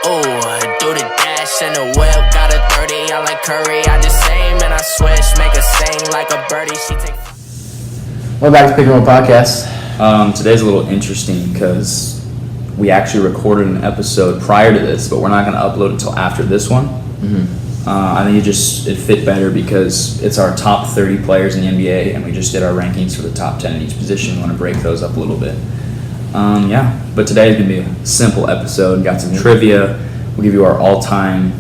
Do the dash in the whip, got a 30, I like Curry, I just aim and I switch, make her sing like a birdie, she take... Welcome back to Pick 'em Up Podcast. Today's a little interesting because we actually recorded an episode prior to this, but we're not going to upload it until after this one. I think it fit better because it's our top 30 players in the NBA, and we just did our rankings for the top 10 in each position. We want to break those up a little bit. But today is going to be a simple episode. Got some trivia. We'll give you our all-time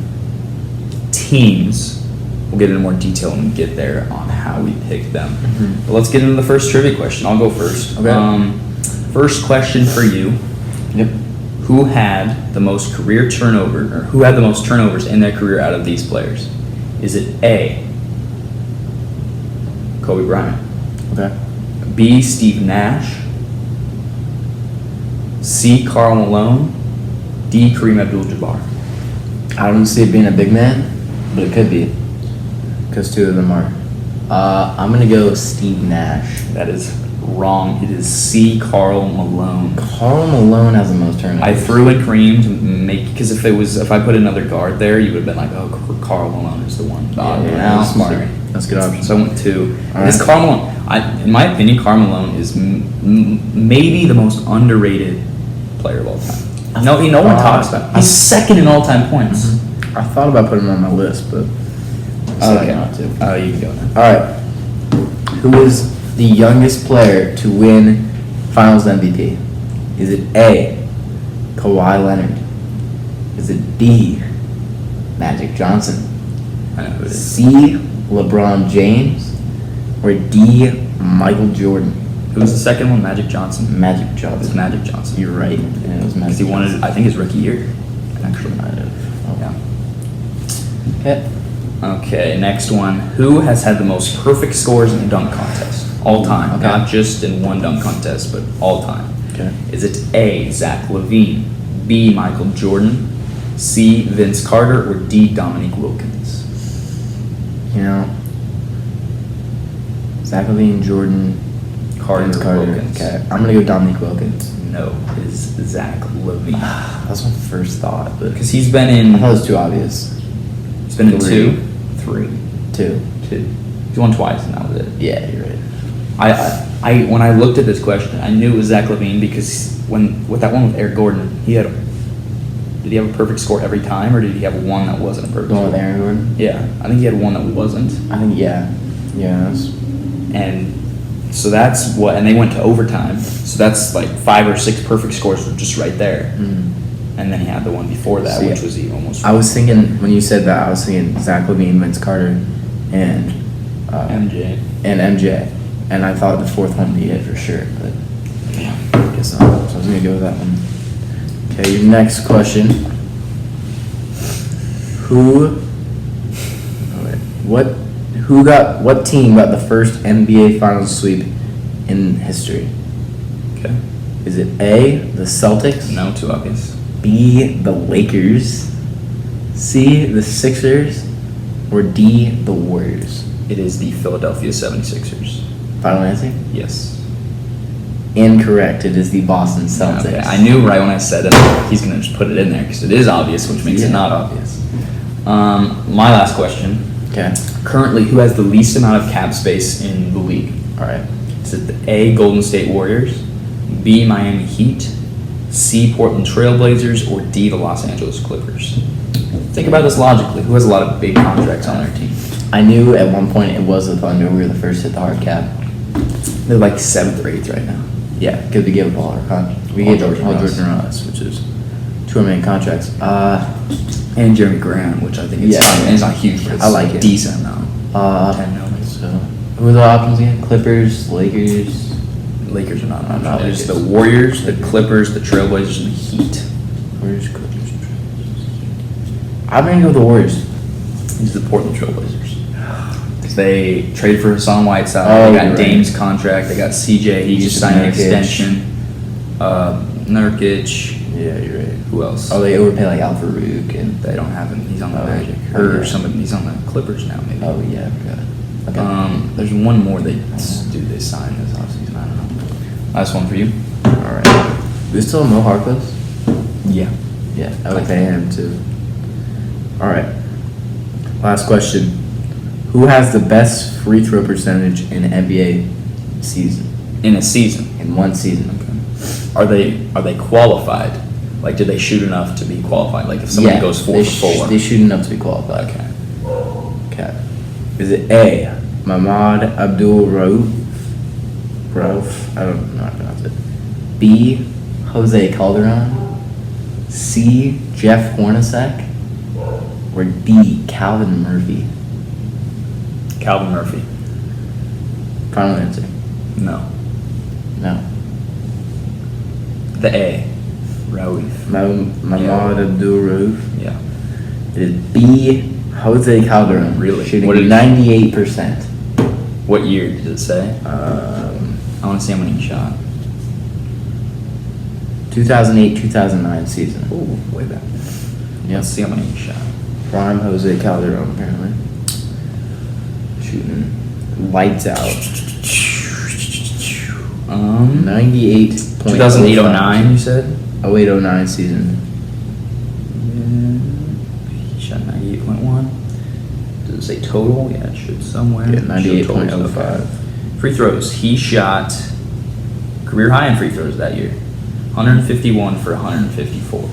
teams. We'll get into more detail when we get there on how we pick them. But let's get into the first trivia question. I'll go first. Okay. First question for you. Yep. Who had the most who had the most turnovers in their career out of these players? Is it A, Kobe Bryant, Okay. B, Steve Nash, C, Karl Malone, D, Kareem Abdul-Jabbar? I don't see it being a big man, but it could be. Because two of them are. I'm going to go Steve Nash. That is wrong. It is C, Karl Malone. Karl Malone has the most turnovers. I threw in Kareem to make, because if I put another guard there, you would have been like, oh, Karl Malone is the one. Yeah, smart. That's a good option. So I went 2. All It's right. Karl Malone. In my opinion, Karl Malone is maybe the most underrated player of all time. No one talks about him. He's second in all-time points. I thought about putting him on my list, but I decided not to. Oh, you can go now. All right. Who is the youngest player to win Finals MVP? Is it A, Kawhi Leonard? Is it B, Magic Johnson? I know who it is. C, LeBron James? Or D, Michael Jordan? Who was the second one? Magic Johnson? Magic It's Johnson. Magic Johnson. You're right. And it was Magic Because he won Johnson. it, I think, his rookie year. Actually. Might have. Yeah. Okay. Okay, next one. Who has had the most perfect scores in a dunk contest? All time. Okay. Not just in one dunk contest, but all time. Okay. Is it A, Zach LaVine, B, Michael Jordan, C, Vince Carter, or D, Dominique Wilkins? You know, Zach LaVine, Jordan, Carter, Vince Carter. Wilkins. Okay. I'm going to go Dominique Wilkins. No, it is Zach LaVine. That's my first thought, but Because he's been I thought it in, was too obvious. he's been in 3. 3. 2. 2. He's won twice, and that was it. Yeah, you're right. I when I looked at this question, I knew it was Zach LaVine because with that one with Eric Gordon, did he have a perfect score every time, or did he have one that wasn't a perfect Going with score? Aaron Gordon? Yeah, I think he had one that wasn't, I think, yeah. Yeah, that's, and so that's what, and they went to overtime, so that's like 5 or 6 perfect scores were just right there, and then he had the one before that, See, which was he almost. I was thinking, when you said that, I was thinking Zach LaVine, Vince Carter, and MJ. MJ. And I thought the fourth one would be it for sure, but Yeah. I guess not. So I was going to go with that one. Okay, your next question. What team got the first NBA Finals sweep in history? Okay. Is it A, the Celtics? No, too obvious. B, the Lakers? C, the Sixers? Or D, the Warriors? It is the Philadelphia 76ers. Final answer? Yes. Incorrect. It is the Boston Celtics. Okay, I knew right when I said it, he's going to just put it in there because it is obvious, which makes it not obvious. My last question. Okay. Currently, who has the least amount of cap space in the league? All right. Is it the A, Golden State Warriors, B, Miami Heat, C, Portland Trailblazers, or D, the Los Angeles Clippers? Think about this logically. Who has a lot of big contracts on their team? I knew at one point it was the Thunder. We were the first to hit the hard cap. They're like 7th or 8th right now. Yeah, because we gave up all our contracts. We gave up all Jordan Russ, which is 2 million contracts. And Jeremy Grant, which I think is Yeah. fine. And it's not huge, but it's I like it. decent amount. 10 million. So, who are the options again? Clippers, Lakers. Lakers are not an Not option. There's the Lakers. Warriors, the Clippers, the Trailblazers, and the Heat. Warriors, Clippers. I'm gonna go with the Warriors. These are the Portland Trailblazers. They traded for Hassan Whiteside. Oh, They you're got right. Dame's contract. They got CJ. He just signed an Nurkic. extension. Nurkic. Yeah, you're right. Who else? Oh, they overpay like Al Farouk and. They don't have him. He's on the Oh, Magic. oh, Or yeah. somebody. He's on the Clippers now, maybe. Oh yeah, I forgot. Okay. There's one more they signed this offseason. I don't know. Last one for you. All right. We still have Mo Harkless? Yeah. Yeah, I would pay him too. All right. Last question. Who has the best free throw percentage in an NBA season? In a season. In one season. Are they qualified? Like, did they shoot enough to be qualified? Like, if somebody goes 4 for 4. They shoot enough to be qualified. Okay. Okay. Is it A, Mahmoud Abdul-Rauf? Rauf? I don't know how to pronounce it. B, Jose Calderon? C, Jeff Hornacek? Or D, Calvin Murphy? Calvin Murphy. Final answer. No. No. The A. Raouf. Mahmoud Abdul-Rauf? Yeah. It is B, Jose Calderon. Really? Shooting What did- 98%. What year did it say? I want to see how many he shot. 2008-2009 season. Ooh, way back. Yep. Let's see how many he shot. Prime Jose Calderon, apparently. Shooting lights out. 98.05. 2008-09, you said? 08-09 season. He shot 98.1. Does it say total? Yeah, it should somewhere. Yeah, Show totals, 98.05. okay. Free throws. He shot career high in free throws that year. 151 for 154.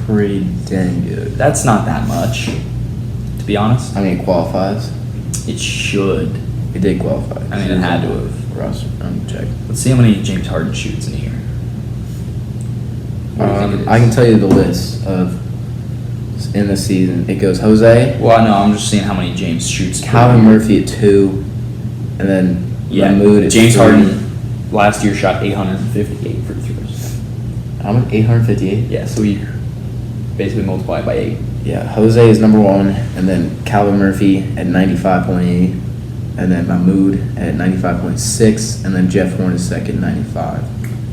Pretty dang good. That's not that much, to be honest. I mean, it qualifies. It should. It did qualify. I mean, it had to have. Roster, check. Let's see how many James Harden shoots in a year. What do you think it is? I can tell you the list of in the season. It goes Jose, Well, no, I'm just seeing how many James shoots. per Calvin year. Murphy at 2, and then Yeah, Mahmoud at James 3. Harden last year shot 858 free throws. How much? 858. Yeah, so we basically multiply it by 8. Yeah, Jose is number 1, and then Calvin Murphy at 95.8, and then Mahmoud at 95.6, and then Jeff Hornacek at 95.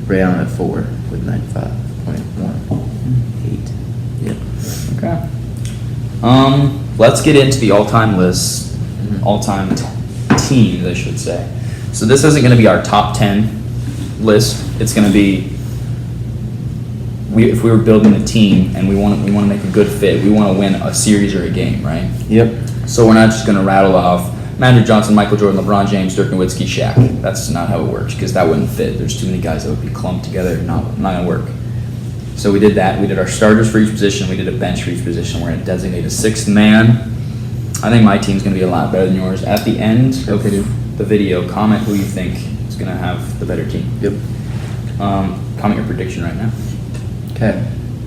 Ray Allen at 4 with 95.18. Yep. Okay. Let's get into the all-time list, all-time teams, I should say. So this isn't going to be our top 10 list. It's going to be if we were building a team and we want to make a good fit. We want to win a series or a game, right? Yep. So we're not just going to rattle off Magic Johnson, Michael Jordan, LeBron James, Dirk Nowitzki, Shaq. That's not how it works because that wouldn't fit. There's too many guys that would be clumped together. Not going to work. So we did that. We did our starters for each position. We did a bench for each position. We're going to designate a 6th man. I think my team's going to be a lot better than yours. At the end of the video, comment who you think is going to have the better team. Yep. Comment your prediction right now. Okay.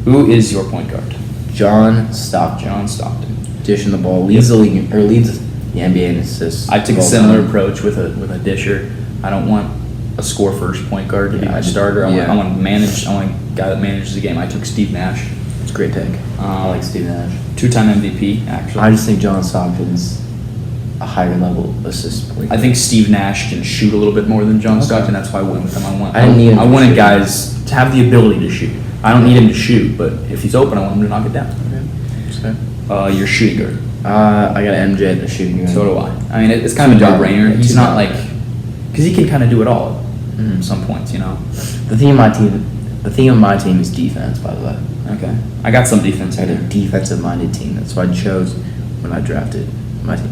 Who is your point guard? John Stockton. John Stockton. Dishing the ball. Leads the league, or leads the NBA in assists. I took a Well similar done. approach with a disher. I don't want a score first point guard to be Yeah, my starter. I yeah. want to manage. I want a guy that manages the game. I took Steve Nash, It's a great take. I like Steve Nash. 2-time MVP actually. I just think John Stockton's a higher level assist point. I think Steve Nash can shoot a little bit more than John Okay. Stockton. That's why I went with him. I didn't need him I to wanted shoot. guys to have the ability to shoot. I don't need him to shoot, but if he's open, I want him to knock it down. Okay. Your shooting guard. I got MJ at the shooting guard. So do I. I mean, it's kind of a Two no-brainer. down. He's Two not down. like, because he can kind of do it all Mhm. at some points, you know. The theme of my team is defense, by the way. Okay. I got some defense I had a here. defensive-minded team. That's what I chose when I drafted my team.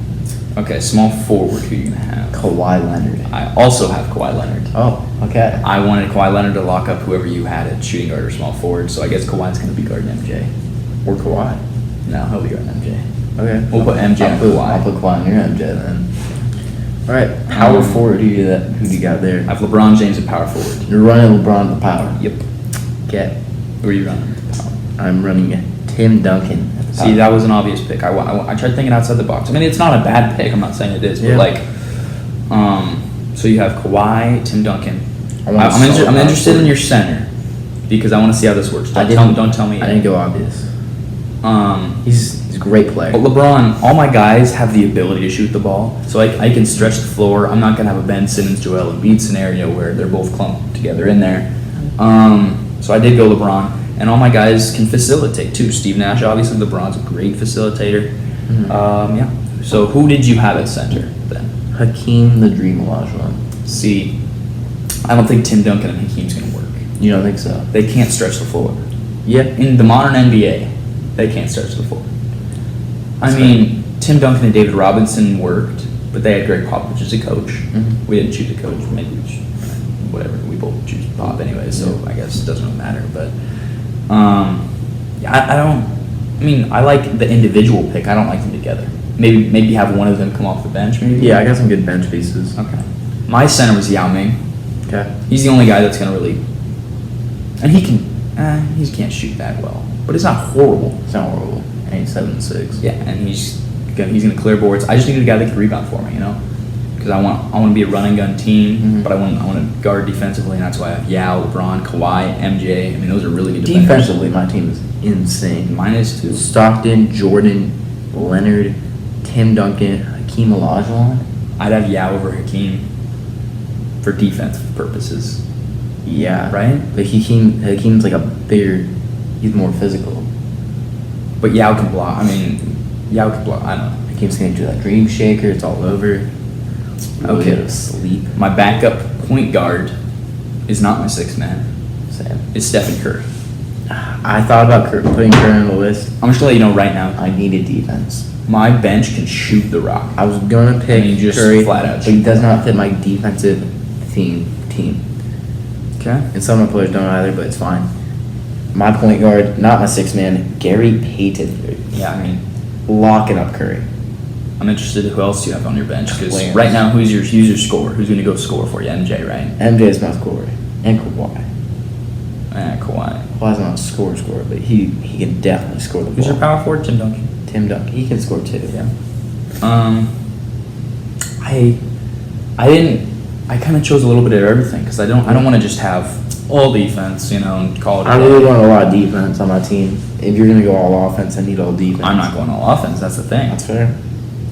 Okay, small forward. Who are you gonna have? Kawhi Leonard. I also have Kawhi Leonard. Oh, okay. I wanted Kawhi Leonard to lock up whoever you had at shooting guard or small forward, so I guess Kawhi's gonna be guarding MJ. Or Kawhi. No, he'll be guarding MJ. Okay. We'll put MJ I'll and put, Kawhi. I'll put Kawhi near MJ then. All right, power forward. Who do you got there? I have LeBron James at power forward. You're running LeBron the power. Yep. Okay. Who are you running? I'm running Tim Duncan. At the See, power. that was an obvious pick. I tried thinking outside the box. I mean, it's not a bad pick. I'm not saying it is, but Yeah. like, so you have Kawhi, Tim Duncan. I want a I'm solid interested power in your center because I want to see how this works. I Don't tell me. I didn't go obvious. He's a great player. But LeBron, all my guys have the ability to shoot the ball, so I can stretch the floor. I'm not gonna have a Ben Simmons, Joel Embiid scenario where they're both clumped together in there. So I did go LeBron, and all my guys can facilitate too. Steve Nash, obviously, LeBron's a great facilitator. Yeah. So who did you have at center then? Hakeem the Dream Olajuwon. See, I don't think Tim Duncan and Hakeem's gonna work. You don't think so? They can't stretch the floor. Yeah. In the modern NBA, they can't start as the 4. I mean, Tim Duncan and David Robinson worked, but they had Greg Popovich as a coach. Mhm. We didn't choose a coach. Maybe we should, whatever. We both choose Pop anyway, so Yeah. I guess it doesn't really matter. But yeah, I don't. I mean, I like the individual pick. I don't like them together. Maybe have one of them come off the bench. Maybe. Yeah, I got some good bench pieces. Okay. My center was Yao Ming. Okay. He's the only guy that's gonna really, and he can't shoot that well, but it's not horrible. It's not horrible. And he's 7'6". Yeah, and he's gonna clear boards. I just need a guy that can rebound for me, you know, because I want to be a run and gun team, Mhm. but I want to guard defensively, and that's why I have Yao, LeBron, Kawhi, MJ. I mean, those are really good defenders. Defensively, my team is insane. Mine is too. Stockton, Jordan, Leonard, Tim Duncan, Hakeem Olajuwon. I'd have Yao over Hakeem for defensive purposes. Yeah. Right? But Hakeem's like a bigger, he's more physical. But Yao can block. I mean, Yao can block. I don't know. Hakeem's gonna do that dream shaker, it's all over. Really Okay. go to sleep. My backup point guard is not my 6th man. Sam. It's Stephen Curry. I thought about putting Curry on the list. I'm just gonna let you know right now. I needed defense. My bench can shoot the rock. I was gonna pick I mean, just Curry, flat out but he does not fit my defensive team. Okay. And some of my players don't either, but it's fine. My point guard, not my 6th man, Gary Payton. Yeah, I mean, Locking up Curry. I'm interested in who else you have on your bench because Clarence. right now, who's your scorer? Who's going to go score for you? MJ, right? MJ is my scorer. And Kawhi. Kawhi. Kawhi's not a scorer, but he can definitely score the Who's ball. your power forward? Tim Duncan. Tim Duncan. He can score too. Yeah. I kind of chose a little bit of everything because I don't want to just have all defense, you know, and call it. I really want a lot of defense on my team. If you're gonna go all offense, I need all defense. I'm not going all offense. That's the thing. That's fair.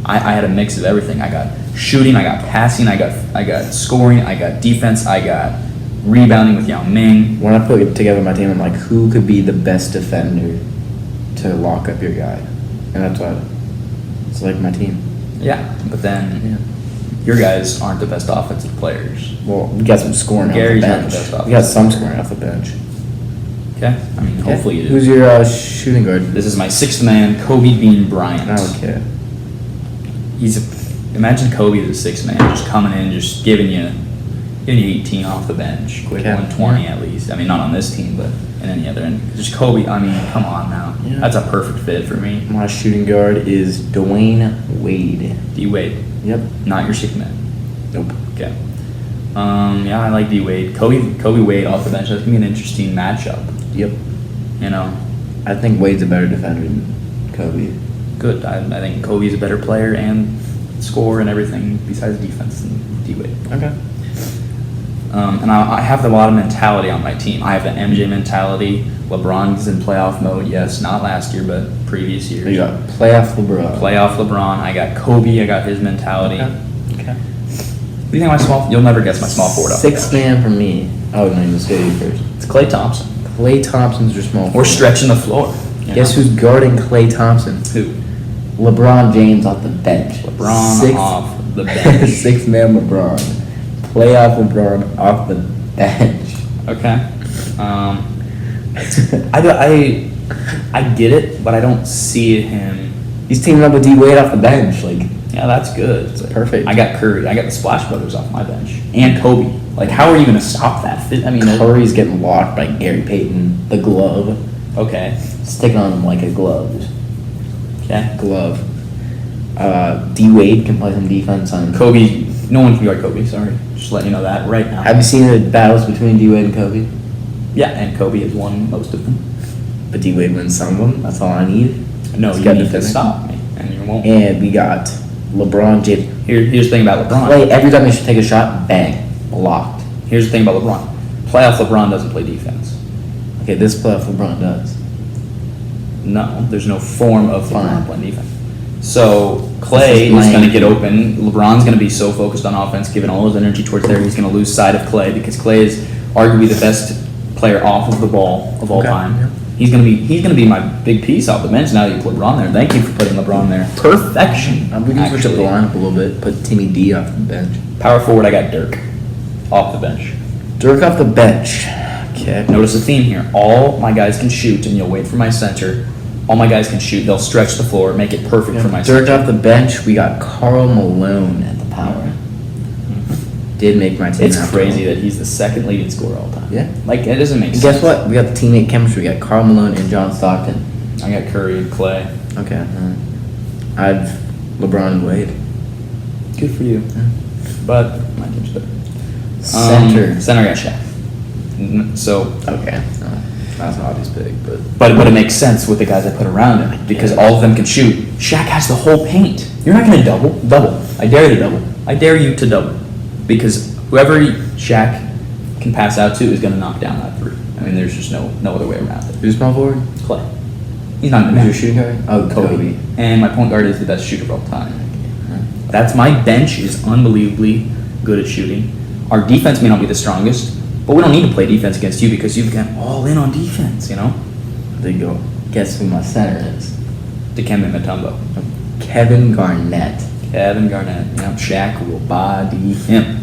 I had a mix of everything. I got shooting, I got passing, I got scoring, I got defense, I got rebounding with Yao Ming. When I put together my team, I'm like, who could be the best defender to lock up your guy? And that's why it's like my team. Yeah, but then Yeah. your guys aren't the best offensive players. Well, we got some scoring Gary's off not the the bench. best We got some scoring off the bench. Okay, I mean, hopefully you do. Who's your shooting guard? This is my 6th man, Kobe Bean Bryant. Okay. Imagine Kobe as a 6th man, just coming in, just giving you 18 off the bench, quick Okay. 120 Yeah. at least. I mean, not on this team, but in any other. And just Kobe. I mean, come on now, Yeah. that's a perfect fit for me. My shooting guard is Dwayne Wade. D Wade, Yep. not your 6th man. Nope. Okay. Yeah, I like D Wade. Kobe Wade off the bench. That's gonna be an interesting matchup. Yep. You know, I think Wade's a better defender than Kobe. good. I think Kobe's a better player and scorer and everything besides defense than D Wade. Okay. And I have a lot of mentality on my team. I have the MJ mentality. LeBron's in playoff mode. Yes, not last year, but previous years. You got playoff LeBron. Playoff LeBron. I got Kobe. I got his mentality. Okay. Okay. What do you think my small? You'll never guess my small forward. off the 6th bench. man for me. Oh no, let's go you first. It's Klay Thompson. Klay Thompson's your small We're forward. stretching the floor. you Guess know? who's guarding Klay Thompson? Who? LeBron James off the bench. LeBron off the bench. 6th man LeBron. Playoff LeBron off the bench. Okay. I get it, but I don't see him. He's teaming up with D Wade off the bench. Like, Yeah, that's good. It's perfect. I got Curry. I got the Splash Brothers off my bench and Kobe. Like, how are you going to stop that? I mean, Curry's getting locked by Gary Payton. The glove. okay, Sticking on him like a glove. Just okay. glove. D Wade can play some defense on. Kobe. No one can guard Kobe. Sorry, just letting you know that right now. Have you seen the battles between D Wade and Kobe? Yeah, and Kobe has won most of them. But D Wade wins some of them. That's all I need. No, He's you got need to defending. stop me, and you won't. And we got LeBron James. Here's the thing about LeBron. Play every time he should take a shot. Bang, blocked. Here's the thing about LeBron. Playoff LeBron doesn't play defense. Okay, this playoff LeBron does. No, there's no form of Fine. LeBron playing defense. So Clay This is is lame. going to get open. LeBron's going to be so focused on offense, giving all his energy towards there, he's going to lose sight of Clay because Clay is arguably the best player off of the ball of all Okay, time. yeah. He's going to be my big piece off the bench now that you put LeBron there. Thank you for putting LeBron there. Perfection. We can switch up the actually. lineup a little bit. Put Timmy D off the bench. Power forward, I got Dirk off the bench. Dirk off the bench. Okay. Notice a theme here. All my guys can shoot, and you'll wait for my center. All my guys can shoot. They'll stretch the floor, make it perfect for my Dirk center. off the bench, we got Karl Malone at the power. Did make my team. It's after crazy all. that he's the second leading scorer all time. Yeah. Like, it doesn't make And sense. guess what? We got the teammate chemistry. We got Karl Malone and John Stockton. I got Curry and Clay. Okay. I've LeBron and Wade. Good for you. But my team's better. Center. Center, I got Shaq. So, Okay. That's an obvious pick, but but it makes sense with the guys I put around him because all of them can shoot. Shaq has the whole paint. You're not going to double. I dare you to double. I dare you to double because whoever Shaq can pass out to is going to knock down that three. I mean, there's just no other way around it. who's small forward? Clay. He's not going Who's to your shooting guard? Oh, Kobe. And my point guard is the best shooter of all time. That's my bench is unbelievably good at shooting. Our defense may not be the strongest, but we don't need to play defense against you because you've got all in on defense, you know? There you go. Guess who my center is? Dikembe Mutombo. Kevin Garnett. Kevin Garnett. Yep, Shaq will body him.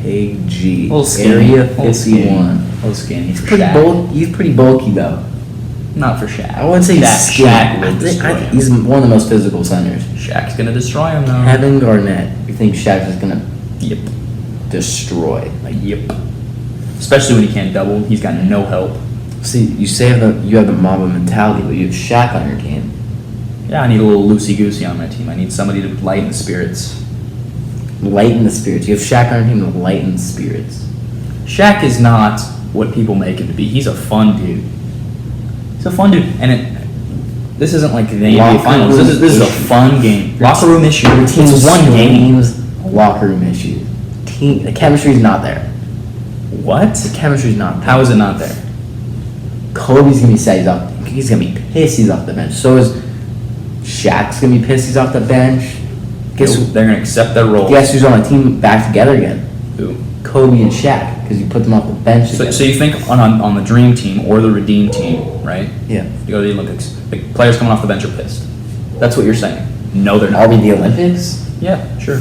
KG. Little skinny. Area Little skinny. 51. Little skinny. For Pretty Shaq. bulky. He's pretty bulky though. Not for Shaq. I wouldn't say he's That skinny. Shaq will I think destroy him. he's one of the most physical centers. Shaq's gonna destroy him though. Kevin Garnett. You think Shaq's is gonna Yep. destroy? Yep. Especially when he can't double. He's got no help. See, you say you have the Mamba mentality, but you have Shaq on your team. Yeah, I need a little loosey-goosey on my team. I need somebody to lighten the spirits. Lighten the spirits. You have Shaq on your team to lighten the spirits. Shaq is not what people make him to be. He's a fun dude. He's a fun dude. And this isn't like the NBA Locker Finals. room This is a issue. fun game. Locker room issue. Your team It's one game. screams locker room issues. The chemistry's not there. What? The chemistry's not there. How is it not there? Kobe's gonna be sad he's off. He's gonna be pissed he's off the bench. So is Shaq's gonna be pissed he's off the bench. Guess They're going to accept their role. guess who's on the team back together again? Who? Kobe and Shaq, because you put them off the bench So, together. so you think on the Dream Team or the Redeem Team, right? Yeah. You go to the Olympics. Like, players coming off the bench are pissed. That's what you're saying. No, they're Are not. we the Olympics? Yeah, sure.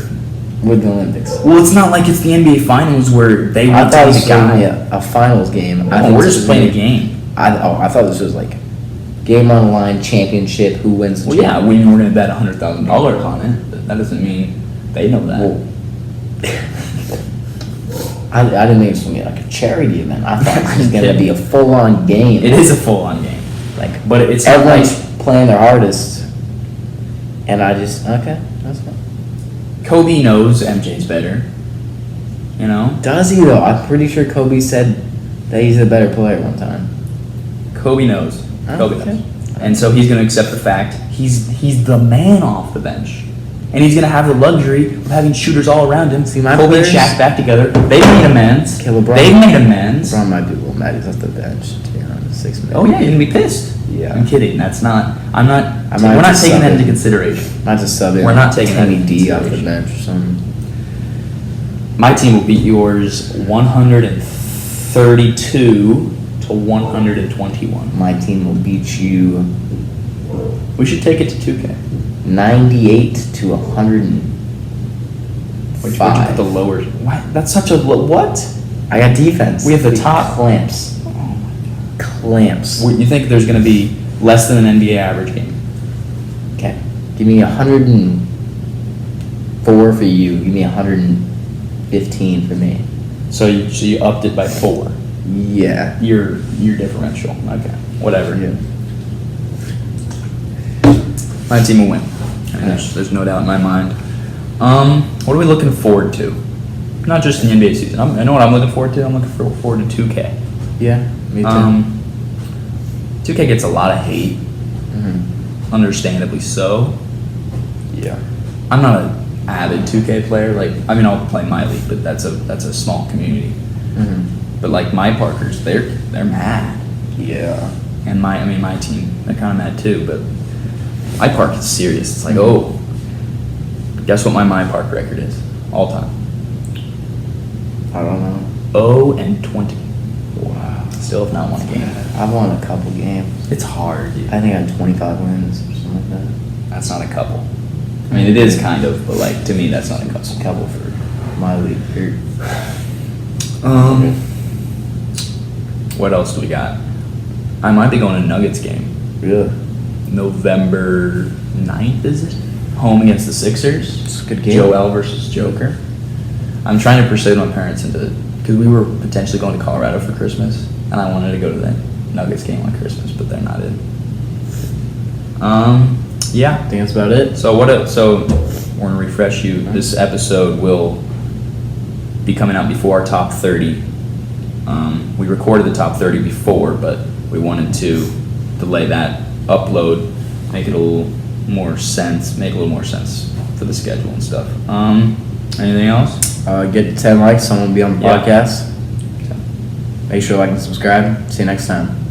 We're the Olympics. Well, it's not like it's the NBA Finals where they I want thought to it be was the guy. a finals game. No, we're just playing a game. I thought this was like game on the line, championship, who wins the Well, yeah, championship. when we're going to bet $100,000 on it, but that doesn't mean they know that. Well, I didn't think it was going to be like a charity event. I thought it was going to be a full-on game. It is a full-on game. Like, But it's not everyone's like playing their hardest, and I just okay, that's fine. Kobe knows MJ's better. You know? Does he though? I'm pretty sure Kobe said that he's a better player one time. Kobe knows. Oh, Kobe okay. knows. And so he's going to accept the fact he's the man off the bench. And he's going to have the luxury of having shooters all around him. See, my Kobe and players- Shaq back together. They've made amends. Okay, LeBron- They've made amends. LeBron might be a little mad he's off the bench. To be honest, 6 minutes. Oh yeah, you're going to be pissed. Yeah. I'm kidding. That's not. I We're might not just taking sub that it. into consideration. Not to sub in. We're not taking that Kenny into D off the consideration. bench or something. My team will beat yours 132 to 121. My team will beat you We should take it to 2K. 98 to 105. Which you put the lower. What? That's such a what? I got defense. We have the top- clamps. Clamps. You think there's going to be less than an NBA average game? Okay. Give me 104 for you. Give me 115 for me. So you upped it by 4. Yeah. Your differential. Okay. Whatever. Yeah. My team will win. I mean, there's no doubt in my mind. What are we looking forward to? Not just in the NBA season. I know what I'm looking forward to. I'm looking forward to 2K. Yeah. Me too. 2K gets a lot of hate, Mhm. understandably so. Yeah. I'm not an avid 2K player. Like, I mean, I'll play my league, but that's a small community. Mhm. But like my Parkers, they're mad, Yeah. and my team, they're kind of mad too. But my Park is serious. It's like, oh, guess what my Park record is all time? I don't know. 0-20. Wow. Still have not won a game. I've won a couple games. It's hard, dude. I think I had 25 wins or something like that. That's not a couple. I mean, it is kind of, but like to me, that's not a couple. A couple for my league. Or, What else do we got? I might be going to Nuggets game. Really? November 9th, is it? Home against the Sixers. It's a good game. Joel versus Joker. I'm trying to persuade my parents into, because we were potentially going to Colorado for Christmas, and I wanted to go to the Nuggets game on Christmas, but they're not in. Yeah. I think that's about it. So so we're gonna refresh you. This episode will be coming out before our top 30. We recorded the top 30 before, but we wanted to delay that upload, make a little more sense for the schedule and stuff. Anything else? Get to 10 likes, someone will be on the Yeah. podcast. Make sure to like and subscribe. See you next time.